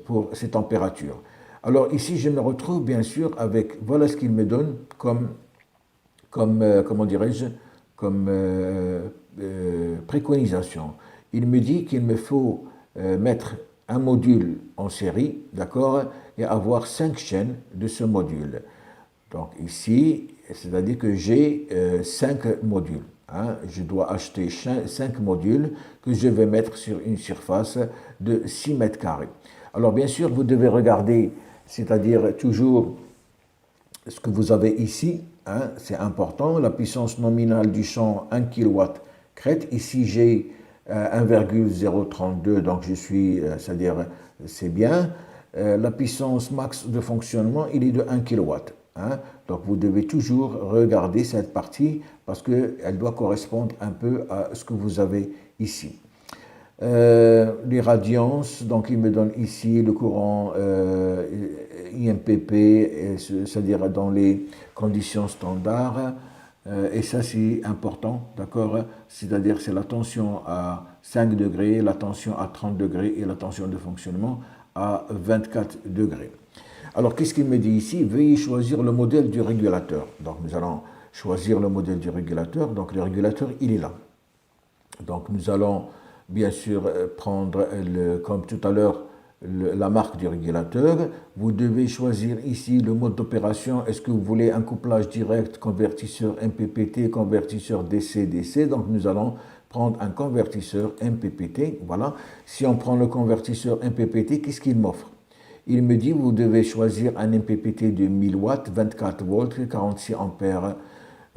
pour ces températures. Alors ici, je me retrouve bien sûr avec, voilà ce qu'il me donne comme comment dirais-je, comme préconisation. Il me dit qu'il me faut mettre un module en série, d'accord, et avoir 5 chaînes de ce module. Donc ici, c'est-à-dire que j'ai 5 modules. Je dois acheter 5 modules que je vais mettre sur une surface de 6 mètres carrés. Alors bien sûr, vous devez regarder, c'est-à-dire toujours ce que vous avez ici, c'est important, la puissance nominale du champ 1 kW crête. Ici, j'ai 1,032, donc je suis, c'est-à-dire c'est bien. La puissance max de fonctionnement, il est de 1 kW. Donc vous devez toujours regarder cette partie parce qu'elle doit correspondre un peu à ce que vous avez ici. Les radiances, donc il me donne ici le courant IMPP, c'est-à-dire dans les conditions standards, et ça c'est important, d'accord? C'est-à-dire c'est la tension à 5 degrés, la tension à 30 degrés et la tension de fonctionnement à 24 degrés. Alors qu'est-ce qu'il me dit ici? Veuillez choisir le modèle du régulateur. Donc nous allons choisir le modèle du régulateur, donc le régulateur il est là. Donc nous allons bien sûr prendre, comme tout à l'heure, la marque du régulateur. Vous devez choisir ici le mode d'opération. Est-ce que vous voulez un couplage direct, convertisseur MPPT, convertisseur DC-DC? Donc nous allons prendre un convertisseur MPPT. Voilà. Si on prend le convertisseur MPPT, qu'est-ce qu'il m'offre? Il me dit vous devez choisir un MPPT de 1000 watts, 24 volts, 46 ampères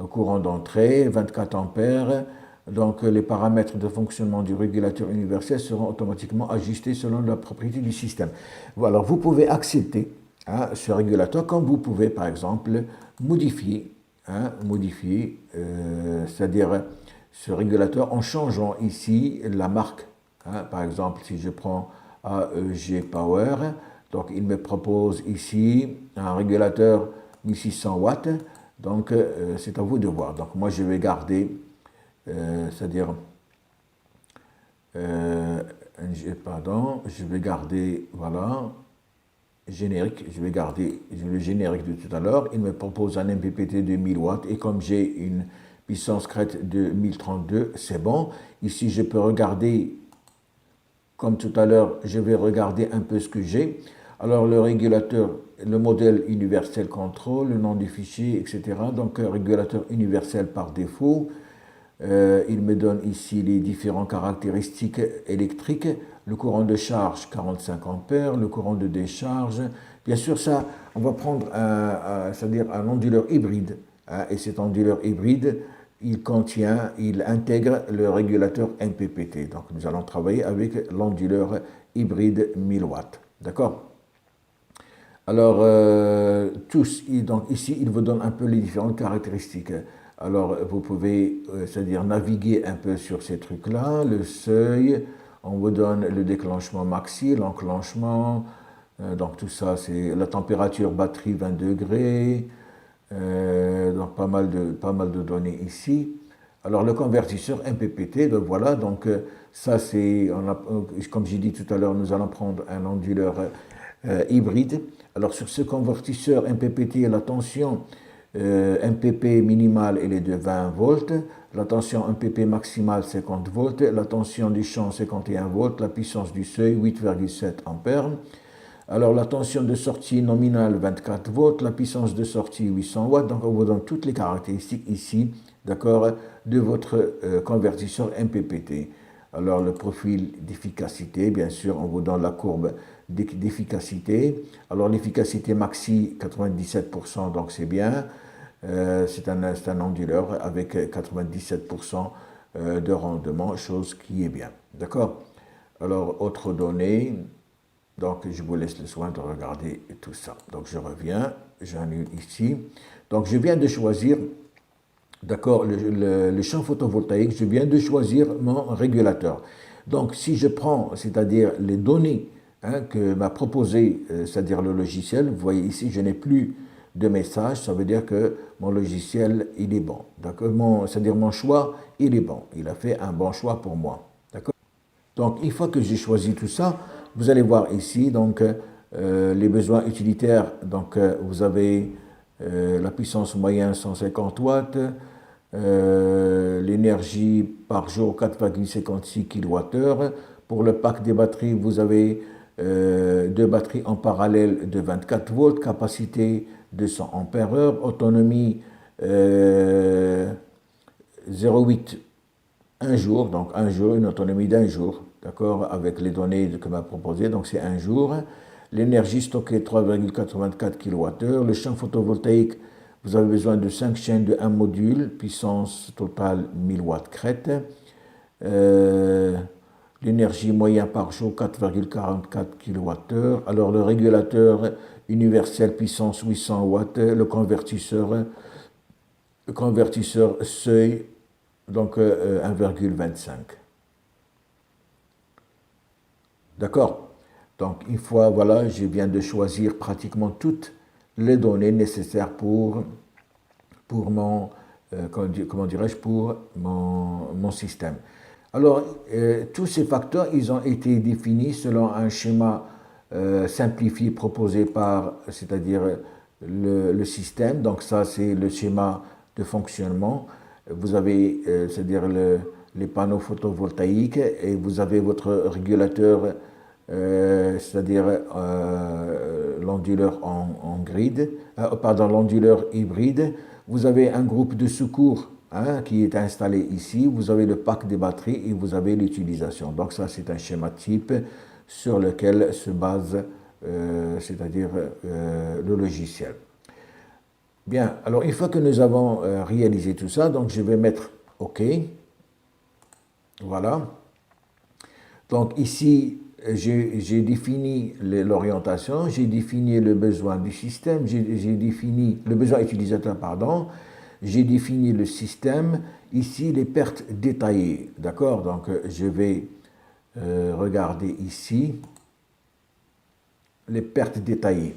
courant d'entrée, 24 ampères. Donc, les paramètres de fonctionnement du régulateur universel seront automatiquement ajustés selon la propriété du système. Voilà, vous pouvez accepter ce régulateur comme vous pouvez, par exemple, modifier, c'est-à-dire ce régulateur en changeant ici la marque. Par exemple, si je prends AEG Power, donc il me propose ici un régulateur 1600 watts, donc c'est à vous de voir. Donc, moi, je vais garder c'est-à-dire, pardon, je vais garder, voilà, générique, je vais garder le générique de tout à l'heure. Il me propose un MPPT de 1000 watts et comme j'ai une puissance crête de 1032, c'est bon. Ici, je peux regarder, comme tout à l'heure, je vais regarder un peu ce que j'ai. Alors, le régulateur, le modèle universel contrôle, le nom du fichier, etc. Donc, régulateur universel par défaut. Il me donne ici les différentes caractéristiques électriques, le courant de charge 45 ampères, le courant de décharge. Bien sûr, ça, on va prendre c'est-à-dire un onduleur hybride. Et cet onduleur hybride, il intègre le régulateur MPPT. Donc nous allons travailler avec l'onduleur hybride 1000 watts. D'accord? Alors, donc ici, il vous donne un peu les différentes caractéristiques. Alors, vous pouvez, c'est-à-dire naviguer un peu sur ces trucs-là, le seuil, on vous donne le déclenchement maxi, l'enclenchement, donc tout ça, c'est la température batterie 20 degrés, donc pas mal de données ici. Alors, le convertisseur MPPT, donc voilà, donc ça c'est, comme j'ai dit tout à l'heure, nous allons prendre un onduleur hybride. Alors sur ce convertisseur MPPT, la tension MPP minimale elle est de 20 volts, la tension MPP maximale 50 volts, la tension du champ 51 volts, la puissance du seuil 8,7 ampères. Alors la tension de sortie nominale 24 volts, la puissance de sortie 800 watts. Donc on vous donne toutes les caractéristiques ici, d'accord, de votre convertisseur MPPT. Alors le profil d'efficacité, bien sûr, on vous donne la courbe d'efficacité. Alors l'efficacité maxi 97%, donc c'est bien. C'est un onduleur avec 97% de rendement, chose qui est bien. D'accord? Alors autre donnée, donc je vous laisse le soin de regarder tout ça. Donc je reviens, j'annule ici. Donc je viens de choisir, d'accord, le champ photovoltaïque, je viens de choisir mon régulateur. Donc si je prends, c'est-à-dire les données que m'a proposé, c'est-à-dire le logiciel, vous voyez ici, je n'ai plus de message, ça veut dire que mon logiciel, il est bon. C'est-à-dire mon choix, il est bon. Il a fait un bon choix pour moi. D'accord? Donc une fois que j'ai choisi tout ça, vous allez voir ici, donc les besoins utilitaires, donc vous avez la puissance moyenne 150 watts, l'énergie par jour 4,56 kWh. Pour le pack des batteries, vous avez deux batteries en parallèle de 24 volts, capacité 200 ampères heure, autonomie 0,8 un jour, donc un jour, une autonomie d'un jour, d'accord, avec les données que m'a proposées, donc c'est un jour. L'énergie stockée 3,84 kWh, le champ photovoltaïque, vous avez besoin de 5 chaînes de 1 module, puissance totale 1000 watts crête. L'énergie moyenne par jour 4,44 kWh. Alors le régulateur universel puissance 800 watts, le convertisseur seuil donc 1,25. D'accord? Donc une fois, voilà, je viens de choisir pratiquement toutes les données nécessaires pour mon, comment dirais-je, pour mon système. Alors, tous ces facteurs, ils ont été définis selon un schéma simplifié proposé par, c'est-à-dire le système. Donc ça, c'est le schéma de fonctionnement. Vous avez, c'est-à-dire les panneaux photovoltaïques et vous avez votre régulateur, c'est-à-dire l'onduleur en grid, pardon, l'onduleur hybride. Vous avez un groupe de secours qui est installé ici. Vous avez le pack des batteries et vous avez l'utilisation. Donc ça, c'est un schéma type sur lequel se base, c'est-à-dire le logiciel. Bien, alors une fois que nous avons réalisé tout ça, donc je vais mettre OK. Voilà. Donc ici, j'ai défini l'orientation, j'ai défini le besoin du système, j'ai défini le besoin utilisateur, pardon, j'ai défini le système. Ici, les pertes détaillées. D'accord? Donc je vais regarder ici les pertes détaillées.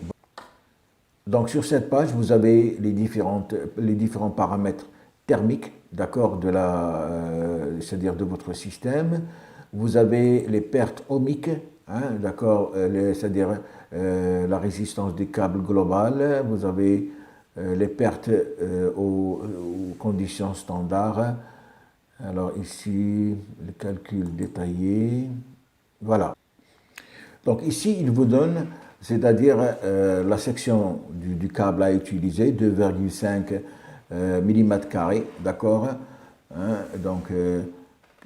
Donc sur cette page, vous avez les différents paramètres thermiques, d'accord, c'est-à-dire de votre système. Vous avez les pertes ohmiques, d'accord, c'est-à-dire la résistance des câbles globale. Vous avez les pertes aux conditions standards. Alors ici, le calcul détaillé. Voilà. Donc ici, il vous donne, c'est-à-dire la section du câble à utiliser, 2,5 mm², d'accord, donc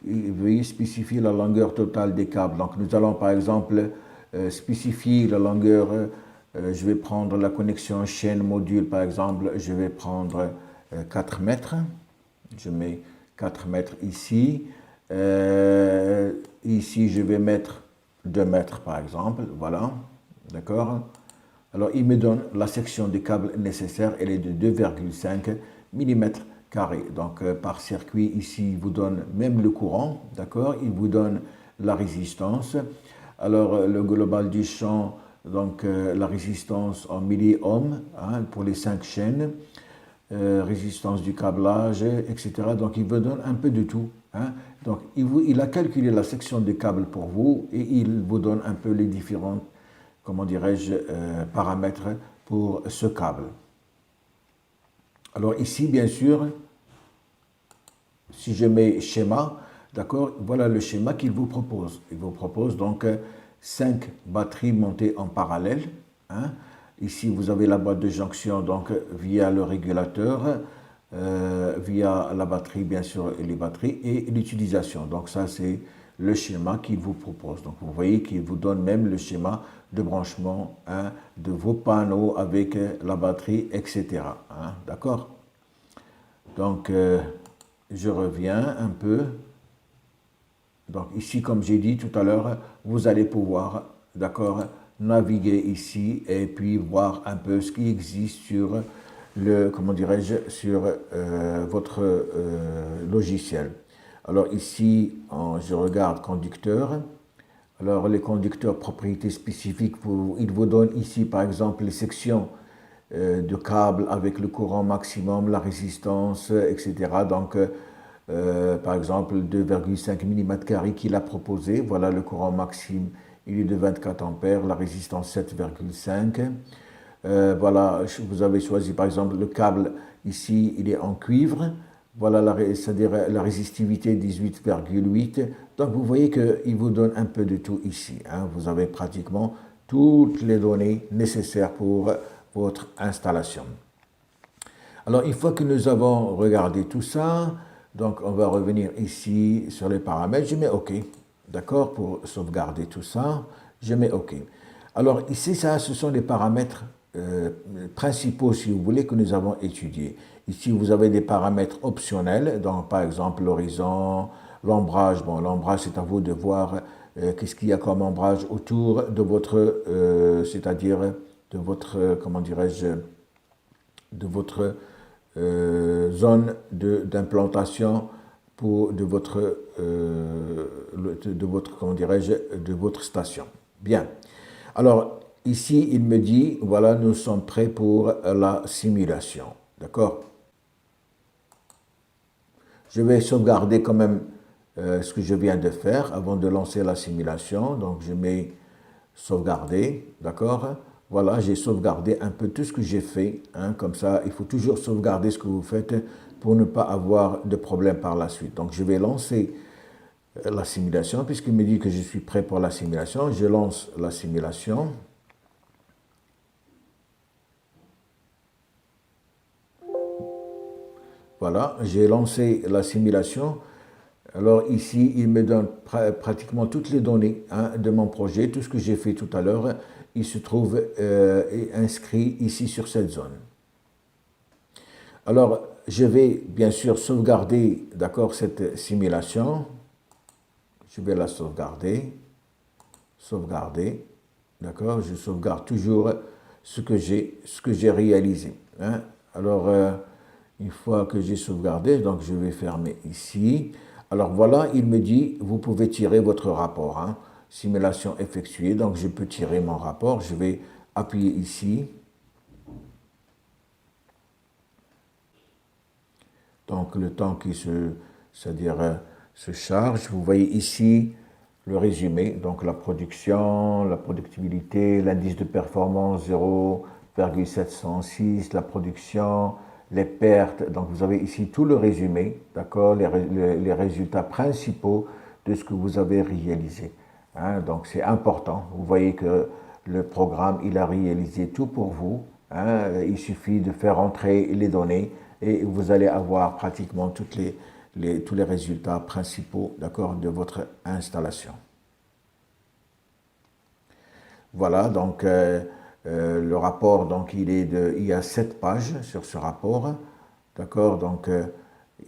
veuillez spécifier la longueur totale des câbles. Donc nous allons par exemple spécifier la longueur, je vais prendre la connexion chaîne module par exemple, je vais prendre 4 mètres, Je mets 4 mètres ici. Ici, je vais mettre 2 mètres, par exemple. Voilà. D'accord? Alors, il me donne la section du câble nécessaire. Elle est de 2,5 mm carré. Donc, par circuit, ici, il vous donne même le courant. D'accord? Il vous donne la résistance. Alors, le global du champ, donc la résistance en milliohms hein, pour les 5 chaînes. Résistance du câblage, etc. Donc, il vous donne un peu de tout. Hein. Donc, il a calculé la section de câble pour vous et il vous donne un peu les différents, comment dirais-je, paramètres pour ce câble. Alors, ici, bien sûr, si je mets schéma, d'accord, voilà le schéma qu'il vous propose. Il vous propose donc 5 batteries montées en parallèle. Hein. Ici, vous avez la boîte de jonction donc via le régulateur, via la batterie, bien sûr, et les batteries, et l'utilisation. Donc ça, c'est le schéma qu'il vous propose. Donc vous voyez qu'il vous donne même le schéma de branchement hein, de vos panneaux avec la batterie, etc. Hein, d'accord? Donc, je reviens un peu. Donc ici, comme j'ai dit tout à l'heure, vous allez pouvoir, d'accord, naviguer ici et puis voir un peu ce qui existe sur le, comment dirais-je, sur votre logiciel. Alors ici, je regarde conducteur. Alors les conducteurs propriétés spécifiques, il vous donne ici par exemple les sections de câbles avec le courant maximum, la résistance, etc. Donc par exemple 2,5 mm qu'il a proposé, voilà le courant maximum, il est de 24 ampères, la résistance 7,5. Voilà, vous avez choisi par exemple le câble ici, il est en cuivre, voilà c'est-à-dire la résistivité 18,8. Donc vous voyez qu'il vous donne un peu de tout ici. Hein. Vous avez pratiquement toutes les données nécessaires pour votre installation. Alors une fois que nous avons regardé tout ça, donc on va revenir ici sur les paramètres, je mets OK, d'accord, pour sauvegarder tout ça, je mets OK. Alors ici, ça, ce sont les paramètres principaux, si vous voulez, que nous avons étudiés. Ici, vous avez des paramètres optionnels, donc par exemple l'horizon, l'ombrage. Bon, l'ombrage, c'est à vous de voir qu'est-ce qu'il y a comme ombrage autour de votre, c'est-à-dire de votre, comment dirais-je, de votre zone d'implantation de votre, comment dirais-je, de votre station. Bien. Alors, ici, il me dit, voilà, nous sommes prêts pour la simulation. D'accord? Je vais sauvegarder quand même ce que je viens de faire avant de lancer la simulation. Donc, je mets sauvegarder, d'accord? Voilà, j'ai sauvegardé un peu tout ce que j'ai fait. Hein, comme ça, il faut toujours sauvegarder ce que vous faites pour ne pas avoir de problème par la suite. Donc, je vais lancer la simulation, puisqu'il me dit que je suis prêt pour la simulation. Je lance la simulation. Voilà, j'ai lancé la simulation. Alors ici, il me donne pratiquement toutes les données hein, de mon projet. Tout ce que j'ai fait tout à l'heure, il se trouve inscrit ici sur cette zone. Alors, je vais bien sûr sauvegarder, d'accord, cette simulation. Je vais la sauvegarder. Sauvegarder. D'accord, je sauvegarde toujours ce que j'ai réalisé. Hein. Alors, une fois que j'ai sauvegardé, donc je vais fermer ici. Alors voilà, il me dit, vous pouvez tirer votre rapport. Hein. Simulation effectuée, donc je peux tirer mon rapport. Je vais appuyer ici. Donc le temps qui c'est-à-dire se charge. Vous voyez ici le résumé, donc la production, la productibilité, l'indice de performance 0,706, la production, les pertes. Donc vous avez ici tout le résumé, d'accord, les résultats principaux de ce que vous avez réalisé. Hein, donc c'est important. Vous voyez que le programme, il a réalisé tout pour vous. Hein, il suffit de faire entrer les données et vous allez avoir pratiquement tous les résultats principaux, d'accord, de votre installation. Voilà, donc le rapport, donc il y a 7 pages sur ce rapport, d'accord, donc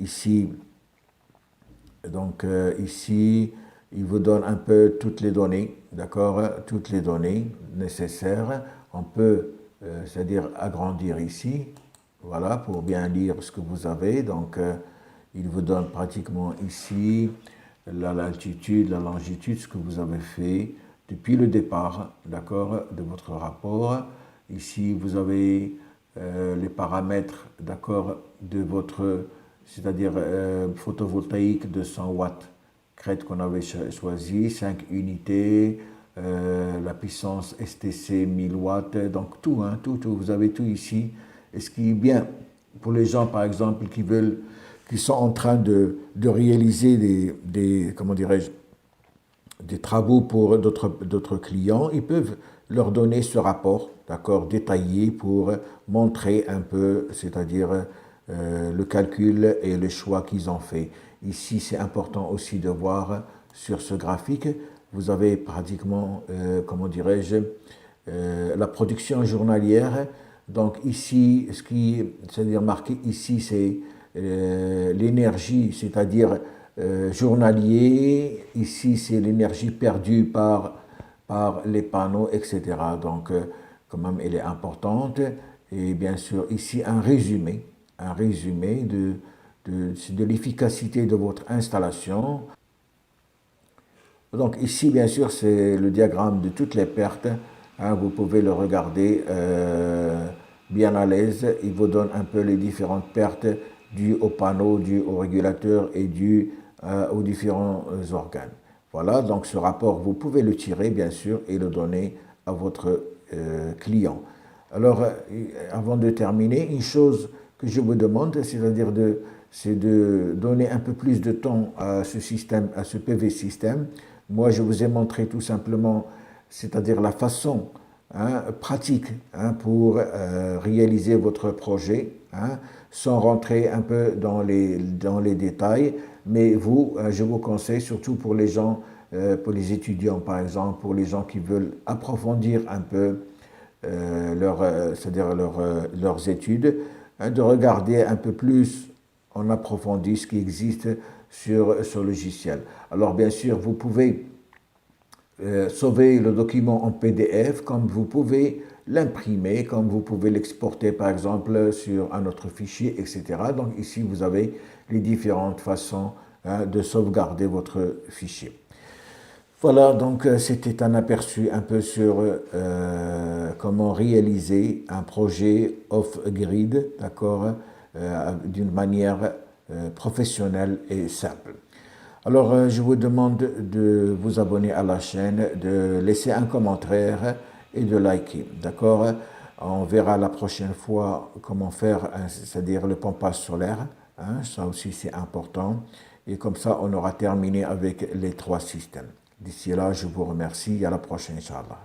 ici, donc ici, il vous donne un peu toutes les données, d'accord, toutes les données nécessaires. On peut, c'est-à-dire agrandir ici, voilà, pour bien lire ce que vous avez. Donc, il vous donne pratiquement ici la latitude, la longitude, ce que vous avez fait depuis le départ, d'accord, de votre rapport. Ici, vous avez les paramètres, d'accord, de votre, c'est-à-dire photovoltaïque de 100 watts, crête qu'on avait choisi, 5 unités, la puissance STC 1000 watts, donc tout, hein, tout, vous avez tout ici. Et ce qui est bien pour les gens, par exemple, qui sont en train de réaliser comment dirais-je, des travaux pour d'autres clients, ils peuvent leur donner ce rapport, d'accord, détaillé pour montrer un peu, c'est-à-dire le calcul et le choix qu'ils ont fait. Ici, c'est important aussi de voir sur ce graphique, vous avez pratiquement, comment dirais-je, la production journalière. Donc ici, ce qui c'est-à-dire marqué ici, c'est l'énergie, c'est-à-dire journalier. Ici, c'est l'énergie perdue par les panneaux, etc. Donc, quand même, elle est importante. Et bien sûr, ici, un résumé de l'efficacité de votre installation. Donc, ici, bien sûr, c'est le diagramme de toutes les pertes. Hein, vous pouvez le regarder bien à l'aise. Il vous donne un peu les différentes pertes dues au panneau, dues au régulateur et dues aux différents organes. Voilà, donc ce rapport, vous pouvez le tirer, bien sûr, et le donner à votre client. Alors, avant de terminer, une chose que je vous demande, c'est de donner un peu plus de temps à ce système, à ce PV système. Moi, je vous ai montré tout simplement, c'est-à-dire la façon pratique pour réaliser votre projet, sans rentrer un peu dans les détails. Mais vous, je vous conseille, surtout pour les gens, pour les étudiants par exemple, pour les gens qui veulent approfondir un peu c'est-à-dire leurs études, de regarder un peu plus en approfondi ce qui existe sur ce logiciel. Alors bien sûr, vous pouvez sauver le document en PDF, comme vous pouvez l'imprimer, comme vous pouvez l'exporter par exemple sur un autre fichier, etc. Donc ici, vous avez les différentes façons de sauvegarder votre fichier. Voilà, donc c'était un aperçu un peu sur comment réaliser un projet off-grid, d'accord, d'une manière professionnelle et simple. Alors, je vous demande de vous abonner à la chaîne, de laisser un commentaire et de liker, d'accord? On verra la prochaine fois comment faire, c'est-à-dire le pompage solaire, ça aussi c'est important. Et comme ça, on aura terminé avec les 3 systèmes. D'ici là, je vous remercie et à la prochaine, Inch'Allah.